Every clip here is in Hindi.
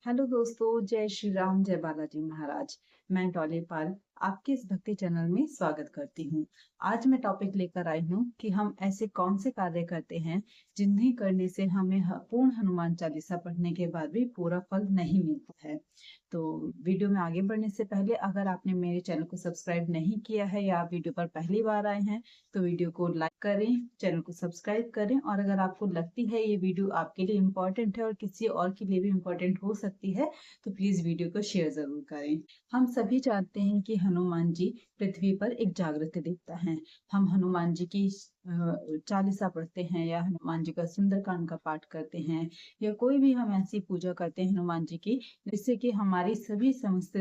हेलो दोस्तों, जय श्री राम, जय बालाजी महाराज। मैं डॉली पाल आपके इस भक्ति चैनल में स्वागत करती हूँ। आज मैं टॉपिक लेकर आई हूँ कि हम ऐसे कौन से कार्य करते हैं जिन्हें करने से हमें पूर्ण हनुमान चालीसा पढ़ने के बाद भी पूरा फल नहीं मिलता है। तो वीडियो में आगे बढ़ने से पहले अगर आपने मेरे चैनल को सब्सक्राइब नहीं किया है या आप वीडियो पर पहली बार आए हैं तो वीडियो को लाइक करें, चैनल को सब्सक्राइब करें और अगर आपको लगती है ये वीडियो आपके लिए इम्पोर्टेंट है और किसी और के लिए भी इम्पोर्टेंट हो सकती है तो प्लीज वीडियो को शेयर जरूर करें। हम सभी जानते हैं कि हनुमान जी पृथ्वी पर एक जागृत देवता हैं। हम हनुमान जी की चालीसा पढ़ते हैं या हनुमान जी का सुंदरकांड का पाठ करते हैं या कोई भी हम ऐसी पूजा करते हैं हनुमान जी की जिससे कि हमारी सभी समस्त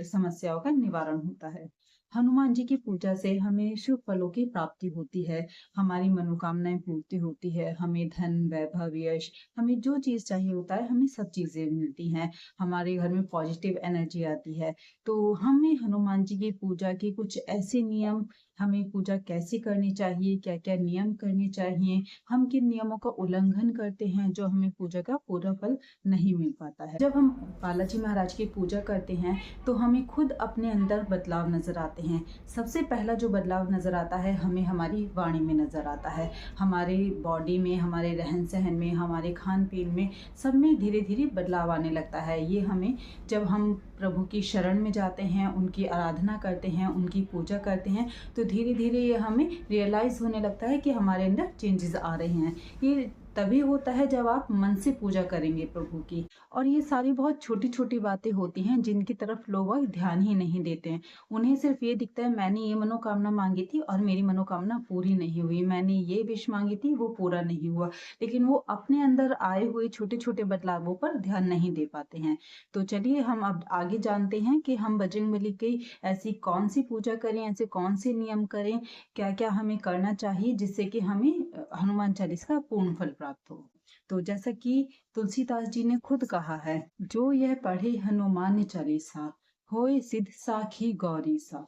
समस्याओं का निवारण होता है। हनुमान जी की पूजा से हमें शुभ फलों की प्राप्ति होती है, हमारी मनोकामनाएं पूर्ति होती है, हमें धन वैभव यश हमें जो चीज चाहिए होता है हमें सब चीजें मिलती हैं, हमारे घर में पॉजिटिव एनर्जी आती है। तो हमें हनुमान जी की पूजा के कुछ ऐसे नियम, हमें पूजा कैसे करनी चाहिए, क्या क्या नियम करने चाहिए, हम किन नियमों का उल्लंघन करते हैं जो हमें पूजा का पूरा फल नहीं मिल पाता है। जब हम बालाजी महाराज की पूजा करते हैं तो हमें खुद अपने अंदर बदलाव नजर आते हैं। सबसे पहला जो बदलाव नजर आता है हमें हमारी वाणी में नजर आता है, हमारे बॉडी में, हमारे रहन सहन में, हमारे खान पीन में, सब में धीरे धीरे बदलाव आने लगता है। ये हमें जब हम प्रभु की शरण में जाते हैं, उनकी आराधना करते हैं, उनकी पूजा करते हैं तो धीरे धीरे ये हमें रियलाइज होने लगता है कि हमारे अंदर चेंजेस आ रहे हैं। ये तभी होता है जब आप मन से पूजा करेंगे प्रभु की। और ये सारी बहुत छोटी छोटी बातें होती हैं जिनकी तरफ लोग ध्यान ही नहीं देते हैं। उन्हें सिर्फ ये दिखता है मैंने ये मनोकामना मांगी थी और मेरी मनोकामना पूरी नहीं हुई, मैंने ये विश मांगी थी वो पूरा नहीं हुआ, लेकिन वो अपने अंदर आए हुए छोटे छोटे बदलावों पर ध्यान नहीं दे पाते हैं। तो चलिए हम अब आगे जानते हैं कि हम बजरंगबली की ऐसी कौन सी पूजा करें, ऐसे कौन से नियम करें, क्या क्या हमें करना चाहिए जिससे कि हमें हनुमान चालीसा का पूर्ण फल प्राप्त हो। तो जैसा कि तुलसीदास जी ने खुद कहा है, जो यह पढ़े हनुमान चालीसा होए सिद्ध साखी गौरी सा।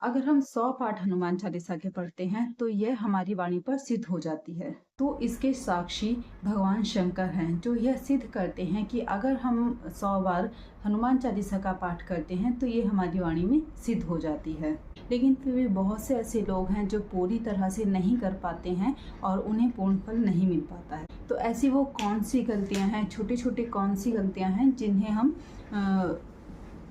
अगर हम 100 पाठ हनुमान चालीसा के पढ़ते हैं तो यह हमारी वाणी पर सिद्ध हो जाती है। तो इसके साक्षी भगवान शंकर हैं जो यह सिद्ध करते हैं कि अगर हम 100 बार हनुमान चालीसा का पाठ करते हैं तो ये हमारी वाणी में सिद्ध हो जाती है। लेकिन फिर भी बहुत से ऐसे लोग हैं जो पूरी तरह से नहीं कर पाते हैं और उन्हें पूर्ण फल नहीं मिल पाता है। तो ऐसी वो कौन सी गलतियां हैं, छोटी छोटी कौन सी गलतियां हैं जिन्हें हम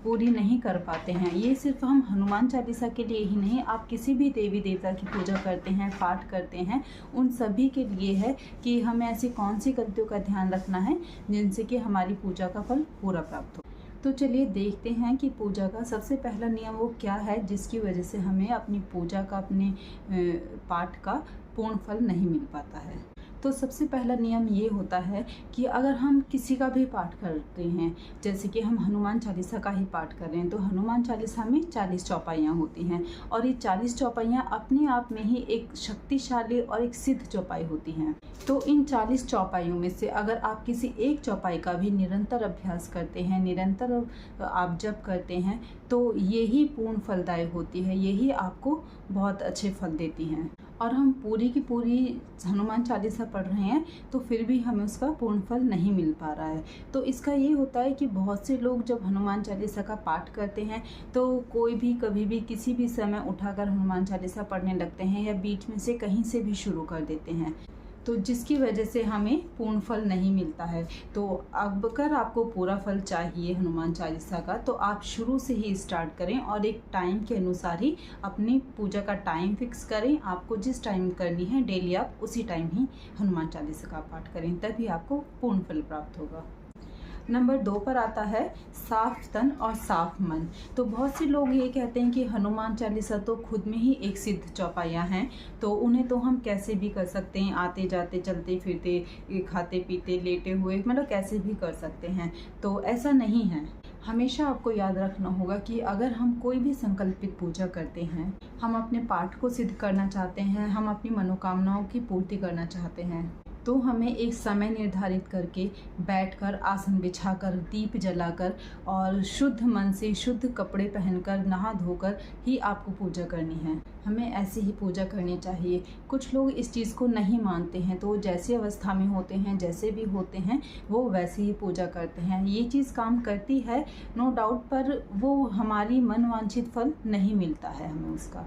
पूरी नहीं कर पाते हैं। ये सिर्फ हम हनुमान चालीसा के लिए ही नहीं, आप किसी भी देवी देवता की पूजा करते हैं, पाठ करते हैं, उन सभी के लिए है कि हमें ऐसी कौन सी गलतियों का ध्यान रखना है जिनसे कि हमारी पूजा का फल पूरा प्राप्त हो। तो चलिए देखते हैं कि पूजा का सबसे पहला नियम वो क्या है जिसकी वजह से हमें अपनी पूजा का, अपने पाठ का पूर्ण फल नहीं मिल पाता है। तो सबसे पहला नियम ये होता है कि अगर हम किसी का भी पाठ करते हैं, जैसे कि हम हनुमान चालीसा का ही पाठ कर रहे हैं, तो हनुमान चालीसा में 40 चौपाइयाँ होती हैं और ये 40 चौपाइयाँ अपने आप में ही एक शक्तिशाली और एक सिद्ध चौपाई होती हैं। तो इन 40 चौपाइयों में से अगर आप किसी एक चौपाई का भी निरंतर अभ्यास करते हैं, निरंतर आप जप करते हैं, तो यही पूर्ण फलदायक होती है, यही आपको बहुत अच्छे फल देती हैं। और हम पूरी की पूरी हनुमान चालीसा पढ़ रहे हैं तो फिर भी हमें उसका पूर्ण फल नहीं मिल पा रहा है। तो इसका ये होता है कि बहुत से लोग जब हनुमान चालीसा का पाठ करते हैं तो कोई भी कभी भी किसी भी समय उठाकर हनुमान चालीसा पढ़ने लगते हैं या बीच में से कहीं से भी शुरू कर देते हैं, तो जिसकी वजह से हमें पूर्ण फल नहीं मिलता है। तो अब अगर आपको पूरा फल चाहिए हनुमान चालीसा का तो आप शुरू से ही स्टार्ट करें और एक टाइम के अनुसार ही अपनी पूजा का टाइम फिक्स करें। आपको जिस टाइम करनी है डेली आप उसी टाइम ही हनुमान चालीसा का पाठ करें, तभी आपको पूर्ण फल प्राप्त होगा। नंबर 2 पर आता है साफ तन और साफ मन। तो बहुत से लोग ये कहते हैं कि हनुमान चालीसा तो खुद में ही एक सिद्ध चौपाइयाँ हैं, तो उन्हें तो हम कैसे भी कर सकते हैं, आते जाते, चलते फिरते, खाते पीते, लेटे हुए, मतलब कैसे भी कर सकते हैं। तो ऐसा नहीं है। हमेशा आपको याद रखना होगा कि अगर हम कोई भी संकल्पित पूजा करते हैं, हम अपने पाठ को सिद्ध करना चाहते हैं, हम अपनी मनोकामनाओं की पूर्ति करना चाहते हैं, तो हमें एक समय निर्धारित करके बैठकर, आसन बिछाकर, दीप जलाकर और शुद्ध मन से शुद्ध कपड़े पहनकर, नहा धोकर ही आपको पूजा करनी है। हमें ऐसे ही पूजा करनी चाहिए। कुछ लोग इस चीज़ को नहीं मानते हैं, तो जैसी अवस्था में होते हैं, जैसे भी होते हैं, वो वैसे ही पूजा करते हैं। ये चीज़ काम करती है नो डाउट, पर वो हमारी मनवांछित फल नहीं मिलता है हमें उसका।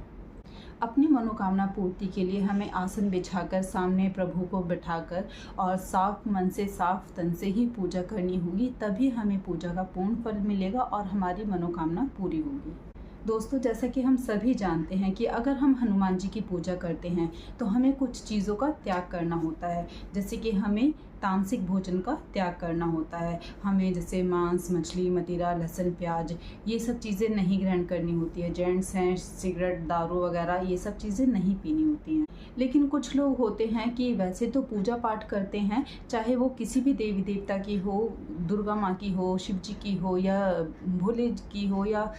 अपनी मनोकामना पूर्ति के लिए हमें आसन बिछाकर, सामने प्रभु को बिठाकर और साफ मन से, साफ तन से ही पूजा करनी होगी। तभी हमें पूजा का पूर्ण फल मिलेगा और हमारी मनोकामना पूरी होगी। दोस्तों, जैसा कि हम सभी जानते हैं कि अगर हम हनुमान जी की पूजा करते हैं तो हमें कुछ चीज़ों का त्याग करना होता है। जैसे कि हमें तामसिक भोजन का त्याग करना होता है। हमें जैसे मांस, मछली, मदिरा, लहसुन, प्याज, ये सब चीज़ें नहीं ग्रहण करनी होती है। जेंट्स हैं, सिगरेट, दारू वगैरह ये सब चीज़ें नहीं पीनी होती हैं। लेकिन कुछ लोग होते हैं कि वैसे तो पूजा पाठ करते हैं, चाहे वो किसी भी देवी देवता की हो, दुर्गा माँ की हो, शिव जी की हो, या भोले की हो, या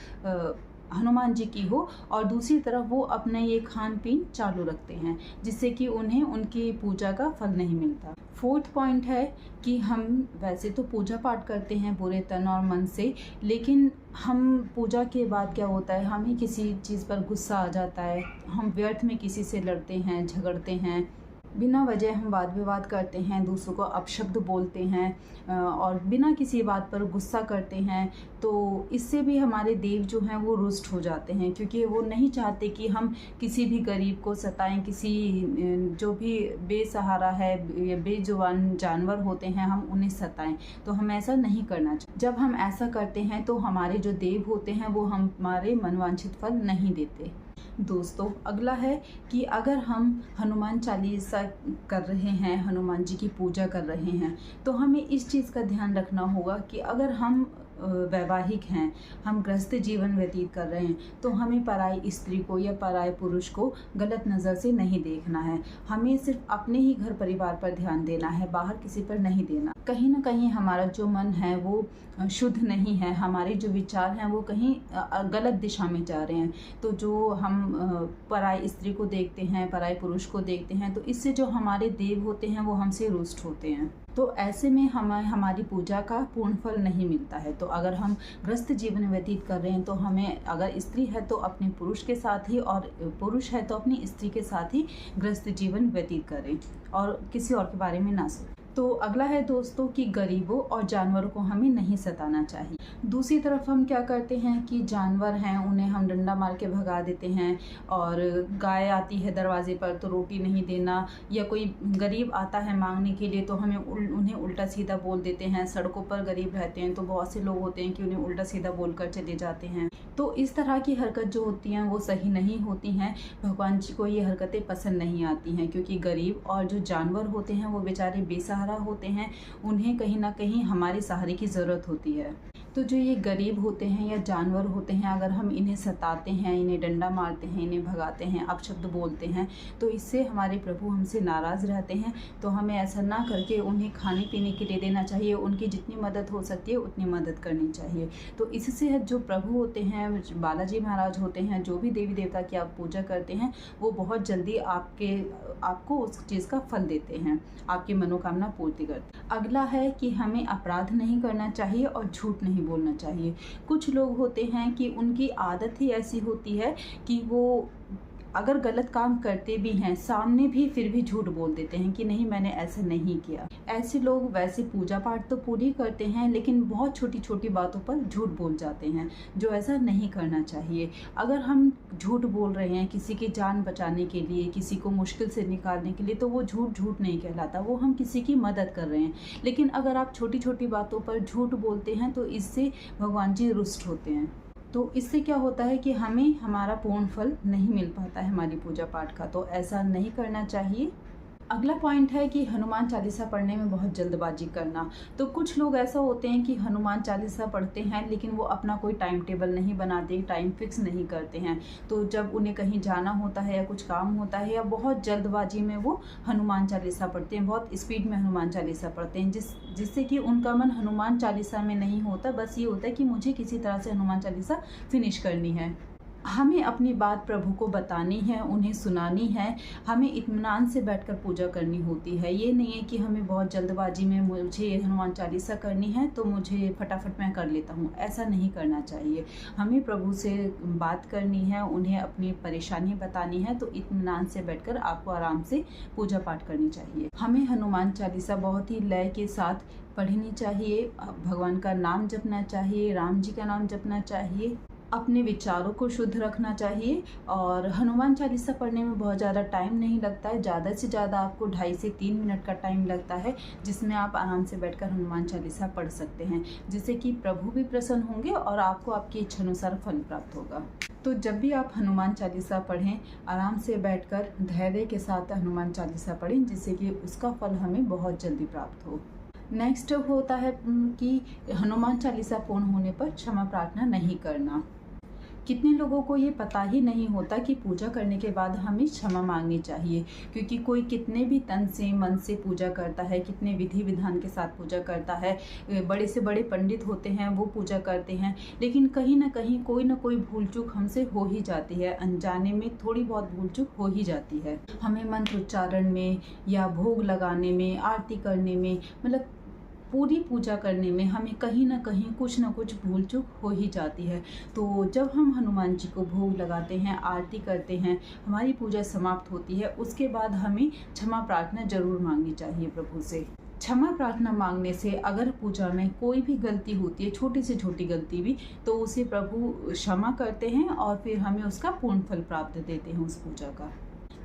हनुमान जी की हो, और दूसरी तरफ वो अपने ये खान पीन चालू रखते हैं, जिससे कि उन्हें उनकी पूजा का फल नहीं मिलता। फोर्थ पॉइंट है कि हम वैसे तो पूजा पाठ करते हैं पूरे तन और मन से, लेकिन हम पूजा के बाद क्या होता है, हमें किसी चीज़ पर गुस्सा आ जाता है, हम व्यर्थ में किसी से लड़ते हैं, झगड़ते हैं, बिना वजह हम वाद विवाद करते हैं, दूसरों को अपशब्द बोलते हैं और बिना किसी बात पर गुस्सा करते हैं। तो इससे भी हमारे देव जो हैं वो रुष्ट हो जाते हैं, क्योंकि वो नहीं चाहते कि हम किसी भी गरीब को सताएं, किसी जो भी बेसहारा है या बेजुबान जानवर होते हैं हम उन्हें सताएं। तो हम ऐसा नहीं करना चाहिए। जब हम ऐसा करते हैं तो हमारे जो देव होते हैं वो हमारे मनवांछित फल नहीं देते। दोस्तों, अगला है कि अगर हम हनुमान चालीसा कर रहे हैं, हनुमान जी की पूजा कर रहे हैं, तो हमें इस चीज़ का ध्यान रखना होगा कि अगर हम वैवाहिक हैं, हम गृहस्थ जीवन व्यतीत कर रहे हैं, तो हमें पराई स्त्री को या पराए पुरुष को गलत नज़र से नहीं देखना है। हमें सिर्फ अपने ही घर परिवार पर ध्यान देना है, बाहर किसी पर नहीं देना। कहीं ना कहीं हमारा जो मन है वो शुद्ध नहीं है, हमारे जो विचार हैं वो कहीं गलत दिशा में जा रहे हैं। तो जो हम पराई स्त्री को देखते हैं, पराए पुरुष को देखते हैं, तो इससे जो हमारे देव होते हैं वो हमसे रुष्ट होते हैं। तो ऐसे में हमारी पूजा का पूर्ण फल नहीं मिलता है। तो अगर हम गृहस्थ जीवन व्यतीत कर रहे हैं तो हमें, अगर स्त्री है तो अपने पुरुष के साथ ही, और पुरुष है तो अपनी स्त्री के साथ ही गृहस्थ जीवन व्यतीत करें और किसी और के बारे में ना सोचें। तो अगला है दोस्तों कि गरीबों और जानवरों को हमें नहीं सताना चाहिए। दूसरी तरफ हम क्या करते हैं कि जानवर हैं उन्हें हम डंडा मार के भगा देते हैं, और गाय आती है दरवाजे पर तो रोटी नहीं देना, या कोई गरीब आता है मांगने के लिए तो हमें उन्हें उल्टा सीधा बोल देते हैं। सड़कों पर गरीब रहते हैं तो बहुत से लोग होते हैं कि उन्हें उल्टा सीधा बोलकर चले जाते हैं। तो इस तरह की हरकत जो होती हैं वो सही नहीं होती हैं। भगवान जी को ये हरकतें पसंद नहीं आती हैं, क्योंकि गरीब और जो जानवर होते हैं वो बेचारे बेसहारा होते हैं, उन्हें कहीं ना कहीं हमारे सहारे की ज़रूरत होती है। तो जो ये गरीब होते हैं या जानवर होते हैं, अगर हम इन्हें सताते हैं, इन्हें डंडा मारते हैं, इन्हें भगाते हैं, अपशब्द बोलते हैं, तो इससे हमारे प्रभु हमसे नाराज़ रहते हैं। तो हमें ऐसा ना करके उन्हें खाने पीने के लिए देना चाहिए, उनकी जितनी मदद हो सकती है उतनी मदद करनी चाहिए। तो इससे जो प्रभु होते हैं, बालाजी महाराज होते हैं, जो भी देवी देवता की आप पूजा करते हैं, वो बहुत जल्दी आपको उस चीज़ का फल देते हैं, आपकी मनोकामना पूर्ति करते हैं। अगला है कि हमें अपराध नहीं करना चाहिए और झूठ नहीं बोलना चाहिए। कुछ लोग होते हैं कि उनकी आदत ही ऐसी होती है कि वो अगर गलत काम करते भी हैं, सामने भी फिर भी झूठ बोल देते हैं कि नहीं मैंने ऐसा नहीं किया। ऐसे लोग वैसे पूजा पाठ तो पूरी करते हैं, लेकिन बहुत छोटी छोटी बातों पर झूठ बोल जाते हैं, जो ऐसा नहीं करना चाहिए। अगर हम झूठ बोल रहे हैं किसी की जान बचाने के लिए, किसी को मुश्किल से निकालने के लिए, तो वो झूठ नहीं कहलाता, वो हम किसी की मदद कर रहे हैं। लेकिन अगर आप छोटी छोटी बातों पर झूठ बोलते हैं तो इससे भगवान जी रुष्ट होते हैं। तो इससे क्या होता है कि हमें हमारा पूर्ण फल नहीं मिल पाता है हमारी पूजा पाठ का। तो ऐसा नहीं करना चाहिए। अगला पॉइंट है कि हनुमान चालीसा पढ़ने में बहुत जल्दबाजी करना। तो कुछ लोग ऐसा होते हैं कि हनुमान चालीसा पढ़ते हैं, लेकिन वो अपना कोई टाइम टेबल नहीं बनाते, टाइम फिक्स नहीं करते हैं। तो जब उन्हें कहीं जाना होता है या कुछ काम होता है, या बहुत जल्दबाजी में वो हनुमान चालीसा पढ़ते हैं, बहुत स्पीड में हनुमान चालीसा पढ़ते हैं, जिससे कि उनका मन हनुमान चालीसा में नहीं होता। बस ये होता है कि मुझे किसी तरह से हनुमान चालीसा फिनिश करनी है। हमें अपनी बात प्रभु को बतानी है, उन्हें सुनानी है, हमें इत्मीनान से बैठकर पूजा करनी होती है। ये नहीं है कि हमें बहुत जल्दबाजी में मुझे हनुमान चालीसा करनी है तो मुझे फटाफट मैं कर लेता हूँ, ऐसा नहीं करना चाहिए। हमें प्रभु से बात करनी है, उन्हें अपनी परेशानी बतानी है, तो इत्मीनान से बैठकर आपको आराम से पूजा पाठ करनी चाहिए। हमें हनुमान चालीसा बहुत ही लय के साथ पढ़नी चाहिए, भगवान का नाम जपना चाहिए, राम जी का नाम जपना चाहिए, अपने विचारों को शुद्ध रखना चाहिए। और हनुमान चालीसा पढ़ने में बहुत ज़्यादा टाइम नहीं लगता है, ज़्यादा से ज़्यादा आपको 2.5 से 3 मिनट का टाइम लगता है, जिसमें आप आराम से बैठकर हनुमान चालीसा पढ़ सकते हैं, जिससे कि प्रभु भी प्रसन्न होंगे और आपको आपकी इच्छा अनुसार फल प्राप्त होगा। तो जब भी आप हनुमान चालीसा पढ़ें, आराम से बैठकर धैर्य के साथ हनुमान चालीसा पढ़ें, जिससे कि उसका फल हमें बहुत जल्दी प्राप्त हो। नेक्स्ट होता है कि हनुमान चालीसा पूर्ण होने पर क्षमा प्रार्थना नहीं करना। कितने लोगों को ये पता ही नहीं होता कि पूजा करने के बाद हमें क्षमा मांगनी चाहिए, क्योंकि कोई कितने भी तन से मन से पूजा करता है, कितने विधि विधान के साथ पूजा करता है, बड़े से बड़े पंडित होते हैं वो पूजा करते हैं, लेकिन कहीं ना कहीं कोई ना कोई भूल चूक हमसे हो ही जाती है, अनजाने में थोड़ी बहुत भूल चूक हो ही जाती है। हमें मंत्र उच्चारण में या भोग लगाने में, आरती करने में, मतलब पूरी पूजा करने में हमें कहीं ना कहीं कुछ ना कुछ भूल चूक हो ही जाती है। तो जब हम हनुमान जी को भोग लगाते हैं, आरती करते हैं, हमारी पूजा समाप्त होती है, उसके बाद हमें क्षमा प्रार्थना जरूर मांगनी चाहिए प्रभु से। क्षमा प्रार्थना मांगने से अगर पूजा में कोई भी गलती होती है, छोटी से छोटी गलती भी, तो उसे प्रभु क्षमा करते हैं और फिर हमें उसका पूर्ण फल प्राप्त देते हैं उस पूजा का।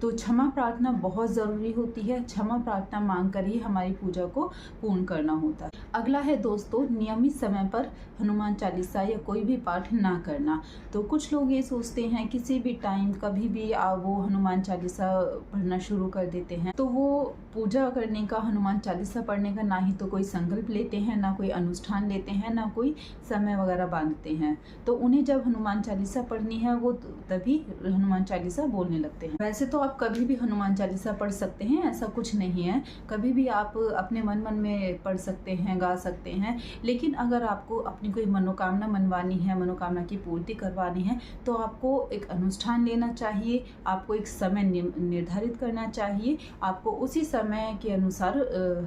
तो क्षमा प्रार्थना बहुत ज़रूरी होती है, क्षमा प्रार्थना मांग कर ही हमारी पूजा को पूर्ण करना होता है। अगला है दोस्तों, नियमित समय पर हनुमान चालीसा या कोई भी पाठ ना करना। तो कुछ लोग ये सोचते हैं किसी भी टाइम कभी भी वो हनुमान चालीसा पढ़ना शुरू कर देते हैं, तो वो पूजा करने का, हनुमान चालीसा पढ़ने का ना ही तो कोई संकल्प लेते हैं, ना कोई अनुष्ठान लेते हैं, ना कोई समय वगैरह बांधते हैं। तो उन्हें जब हनुमान चालीसा पढ़नी है वो तभी हनुमान चालीसा बोलने लगते हैं। वैसे तो आप कभी भी हनुमान चालीसा पढ़ सकते हैं, ऐसा कुछ नहीं है, कभी भी आप अपने मन में पढ़ सकते हैं, गा सकते हैं। लेकिन अगर आपको अपनी कोई मनोकामना मनवानी है, मनोकामना की पूर्ति करवानी है, तो आपको एक अनुष्ठान लेना चाहिए, आपको एक समय निर्धारित करना चाहिए, आपको उसी समय के अनुसार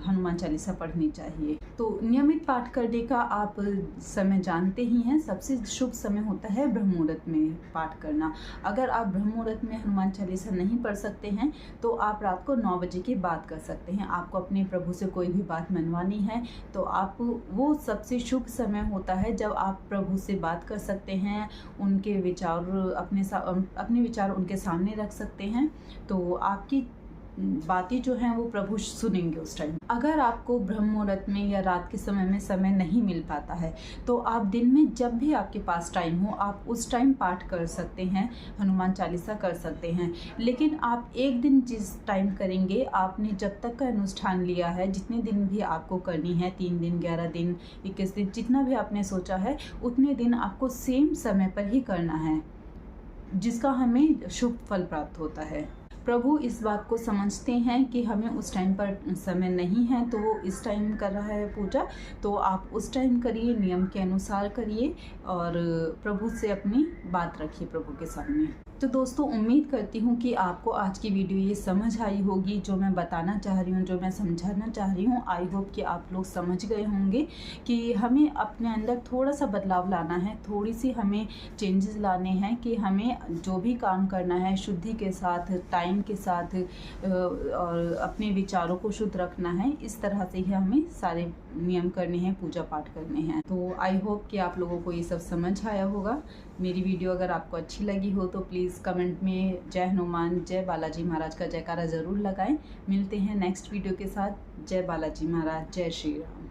हनुमान चालीसा पढ़नी चाहिए। तो नियमित पाठ करने का आप समय जानते ही हैं, सबसे शुभ समय होता है ब्रह्म मुहूर्त में पाठ करना। अगर आप ब्रह्म मुहूर्त में हनुमान चालीसा नहीं पढ़ सकते हैं तो आप रात को 9 बजे के बाद कर सकते हैं। आपको अपने प्रभु से कोई भी बात मनवानी है तो आप, वो सबसे शुभ समय होता है जब आप प्रभु से बात कर सकते हैं, उनके विचार अपने विचार उनके सामने रख सकते हैं, तो आपकी बातें जो हैं वो प्रभु सुनेंगे उस टाइम। अगर आपको ब्रह्म मुहूर्त में या रात के समय में समय नहीं मिल पाता है तो आप दिन में जब भी आपके पास टाइम हो आप उस टाइम पाठ कर सकते हैं, हनुमान चालीसा कर सकते हैं। लेकिन आप एक दिन जिस टाइम करेंगे, आपने जब तक का अनुष्ठान लिया है, जितने दिन भी आपको करनी है, 3 दिन, 11 दिन, 21 दिन, जितना भी आपने सोचा है उतने दिन आपको सेम समय पर ही करना है, जिसका हमें शुभ फल प्राप्त होता है। प्रभु इस बात को समझते हैं कि हमें उस टाइम पर समय नहीं है, तो वो इस टाइम कर रहा है पूजा, तो आप उस टाइम करिए, नियम के अनुसार करिए और प्रभु से अपनी बात रखिए प्रभु के सामने। तो दोस्तों, उम्मीद करती हूँ कि आपको आज की वीडियो ये समझ आई होगी, जो मैं बताना चाह रही हूँ, जो मैं समझाना चाह रही हूँ। आई होप कि आप लोग समझ गए होंगे कि हमें अपने अंदर थोड़ा सा बदलाव लाना है, थोड़ी सी हमें चेंजेस लाने हैं कि हमें जो भी काम करना है शुद्धि के साथ, टाइम के साथ और अपने विचारों को शुद्ध रखना है। इस तरह से ही हमें सारे नियम करने हैं, पूजा पाठ करने हैं। तो आई होप कि आप लोगों को ये सब समझ आया होगा। मेरी वीडियो अगर आपको अच्छी लगी हो तो प्लीज़ कमेंट में जय हनुमान, जय बालाजी महाराज का जयकारा ज़रूर लगाएं। मिलते हैं नेक्स्ट वीडियो के साथ। जय बालाजी महाराज, जय श्री राम।